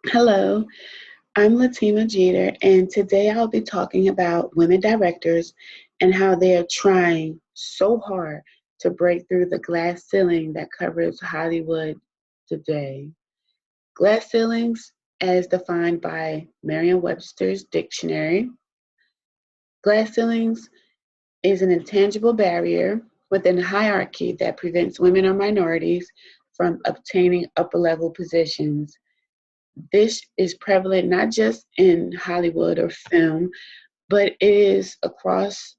Hello, I'm Latima Jeter, and today I'll be talking about women directors and how they are trying so hard to break through the glass ceiling that covers Hollywood today. Glass ceilings, as defined by Merriam-Webster's dictionary, glass ceilings is an intangible barrier within a hierarchy that prevents women or minorities from obtaining upper level positions. This is prevalent not just in Hollywood or film, but it is across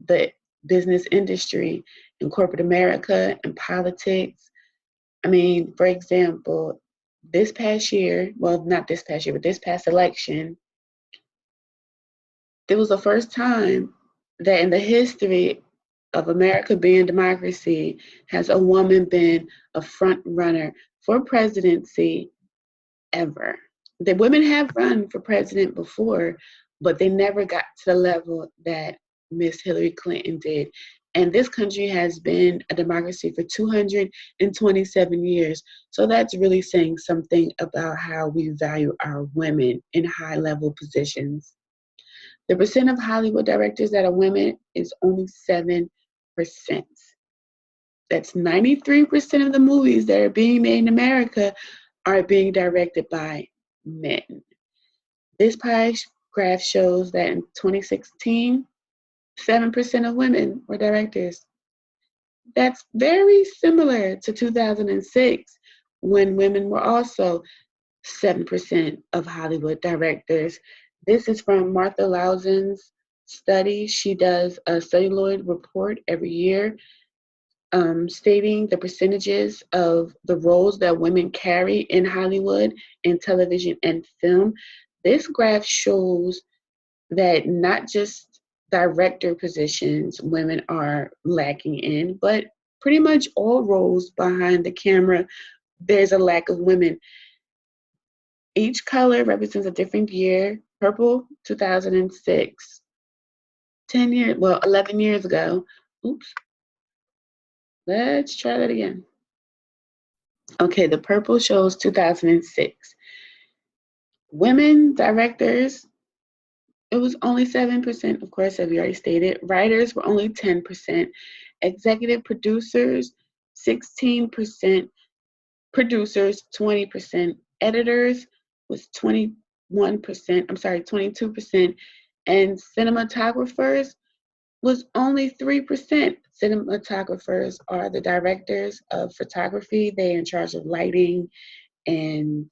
the business industry, in corporate America, in politics. I mean, for example, this past year, well, not this past year, but this past election, it was the first time that in the history of America being democracy has a woman been a front runner for presidency ever. The women have run for president before, but they never got to the level that Miss Hillary Clinton did. And this country has been a democracy for 227 years. So that's really saying something about how we value our women in high level positions. The percent of Hollywood directors that are women is only 7%. That's 93% of the movies that are being made in America are being directed by men. This pie graph shows that in 2016, 7% of women were directors. That's very similar to 2006 when women were also 7% of Hollywood directors. This is from Martha Lausen's study. She does a celluloid report every year stating the percentages of the roles that women carry in Hollywood, in television, and film. This graph shows that not just director positions women are lacking in, but pretty much all roles behind the camera, there's a lack of women. Each color represents a different year. Purple, 2006. 10 years, well, 11 years ago. Oops, let's try that again. Okay, the purple shows 2006. Women directors, it was only 7%, of course, as we already stated. Writers were only 10%. Executive producers, 16%. Producers, 20%. Editors was 21%, I'm sorry, 22%. And cinematographers was only 3%. Cinematographers are the directors of photography. They're in charge of lighting and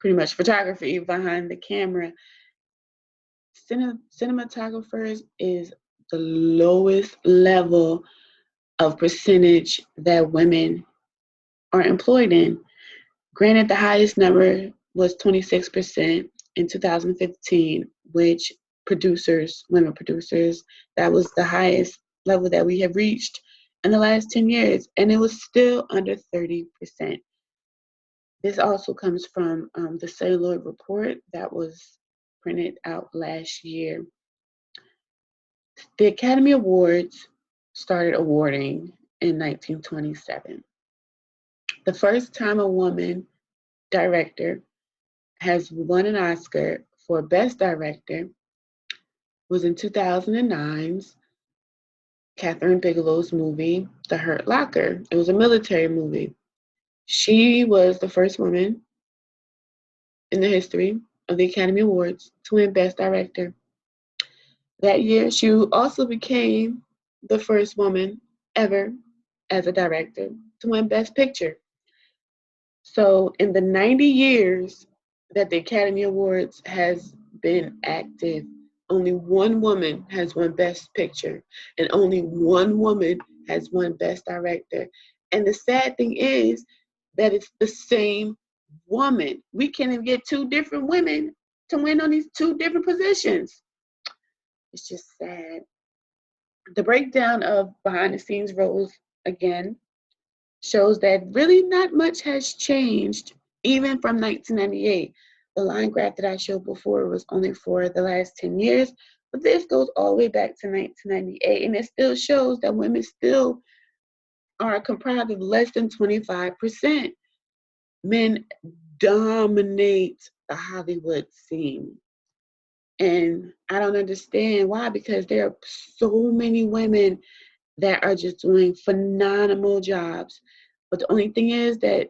pretty much photography behind the camera. Cinematographers is the lowest level of percentage that women are employed in. Granted, the highest number was 26% in 2015, which women producers, that was the highest level that we have reached in the last 10 years, and it was still under 30%. This also comes from the celluloid report that was printed out last year. The Academy Awards started awarding in 1927. The first time a woman director has won an Oscar for Best Director was in 2009's Catherine Bigelow's movie, The Hurt Locker. It was a military movie. She was the first woman in the history of the Academy Awards to win Best Director. That year, she also became the first woman ever as a director to win Best Picture. So, in the 90 years that the Academy Awards has been active, only one woman has won Best Picture, and only one woman has won Best Director. And the sad thing is that it's the same woman. We can't even get two different women to win on these two different positions. It's just sad. The breakdown of behind the scenes roles, again, shows that really not much has changed even from 1998. The line graph that I showed before was only for the last 10 years, but this goes all the way back to 1998, and it still shows that women still are comprised of less than 25%. Men dominate the Hollywood scene. And I don't understand why, because there are so many women that are just doing phenomenal jobs. But the only thing is that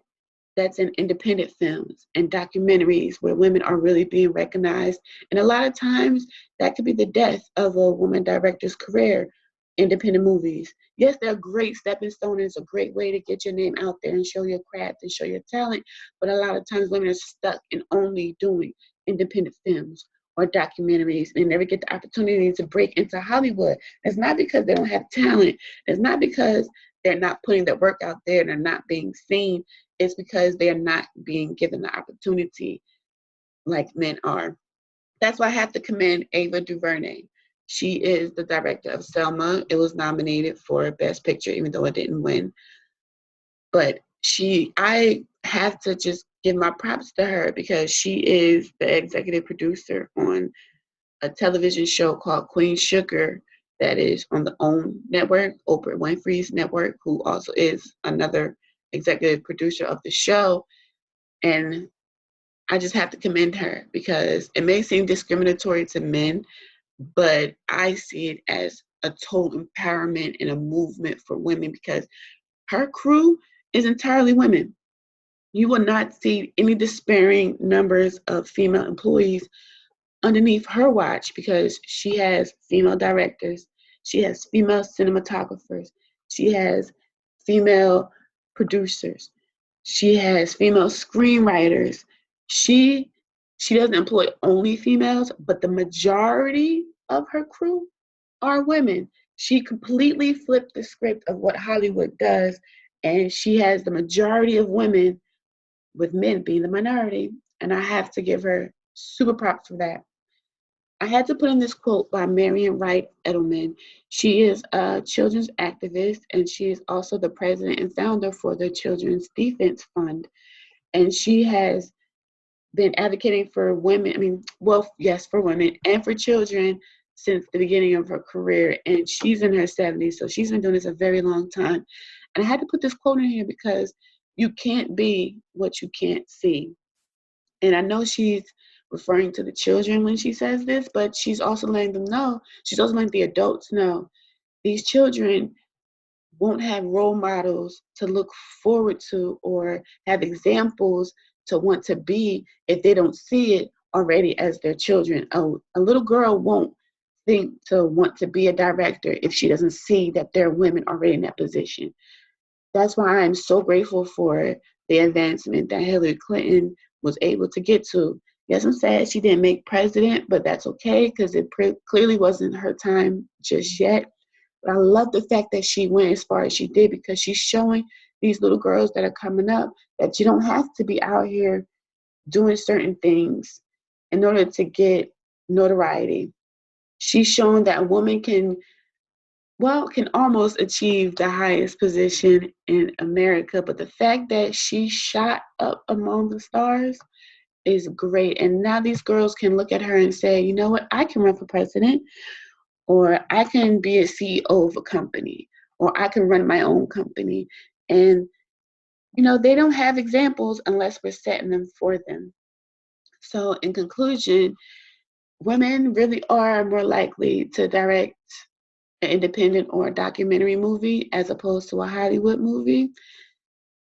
that's in independent films and documentaries where women are really being recognized. And a lot of times that could be the death of a woman director's career. Independent movies. Yes, they're a great stepping stone. It's a great way to get your name out there and show your craft and show your talent. But a lot of times women are stuck in only doing independent films or documentaries and never get the opportunity to break into Hollywood. It's not because they don't have talent. It's not because they're not putting their work out there and they're not being seen. It's because they are not being given the opportunity like men are. That's why I have to commend Ava DuVernay. She is the director of Selma. It was nominated for Best Picture, even though it didn't win. But I have to just give my props to her because she is the executive producer on a television show called Queen Sugar that is on the OWN network, Oprah Winfrey's network, who also is another executive producer of the show. And I just have to commend her because it may seem discriminatory to men, but I see it as a total empowerment and a movement for women because her crew is entirely women. You will not see any despairing numbers of female employees underneath her watch because she has female directors, she has female cinematographers, she has female producers, she has female screenwriters. She she doesn't employ only females, but the majority of her crew are women. She completely flipped the script of what Hollywood does, and she has the majority of women with men being the minority. And I have to give her super props for that. I had to put in this quote by Marian Wright Edelman. She is a children's activist, and she is also the president and founder for the Children's Defense Fund. And she has been advocating for women, well, yes, for women and for children since the beginning of her career. And she's in her 70s, so she's been doing this a very long time. And I had to put this quote in here because you can't be what you can't see. And I know she's referring to the children when she says this, but she's also letting them know, she's also letting the adults know these children won't have role models to look forward to or have examples to want to be if they don't see it already as their children. A little girl won't think to want to be a director if she doesn't see that there are women already in that position. That's why I'm so grateful for the advancement that Hillary Clinton was able to get to. Yes, I'm sad she didn't make president, but that's okay because it clearly wasn't her time just yet. But I love the fact that she went as far as she did because she's showing these little girls that are coming up that you don't have to be out here doing certain things in order to get notoriety. She's showing that a woman can almost achieve the highest position in America. But the fact that she shot up among the stars is great. And now these girls can look at her and say, you know what, I can run for president, or I can be a CEO of a company, or I can run my own company. And, they don't have examples unless we're setting them for them. So, in conclusion, women really are more likely to direct an independent or a documentary movie as opposed to a Hollywood movie.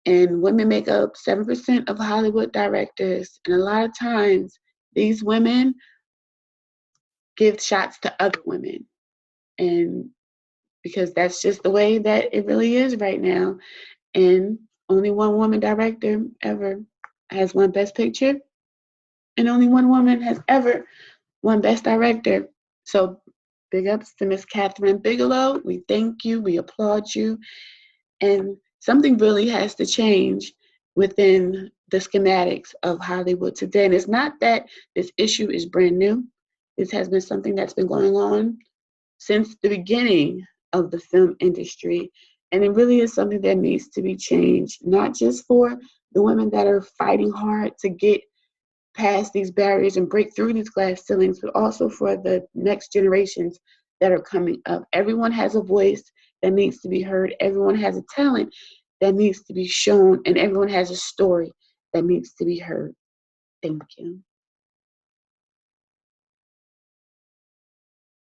And women make up 7% of Hollywood directors. And a lot of times, these women give shots to other women. And because that's just the way that it really is right now. And only one woman director ever has won Best Picture, and only one woman has ever won Best Director. So big ups to Miss Catherine Bigelow. We thank you. We applaud you. And something really has to change within the schematics of Hollywood today. And it's not that this issue is brand new. This has been something that's been going on since the beginning of the film industry. And it really is something that needs to be changed, not just for the women that are fighting hard to get past these barriers and break through these glass ceilings, but also for the next generations that are coming up. Everyone has a voice that needs to be heard. Everyone has a talent that needs to be shown, and everyone has a story that needs to be heard. Thank you.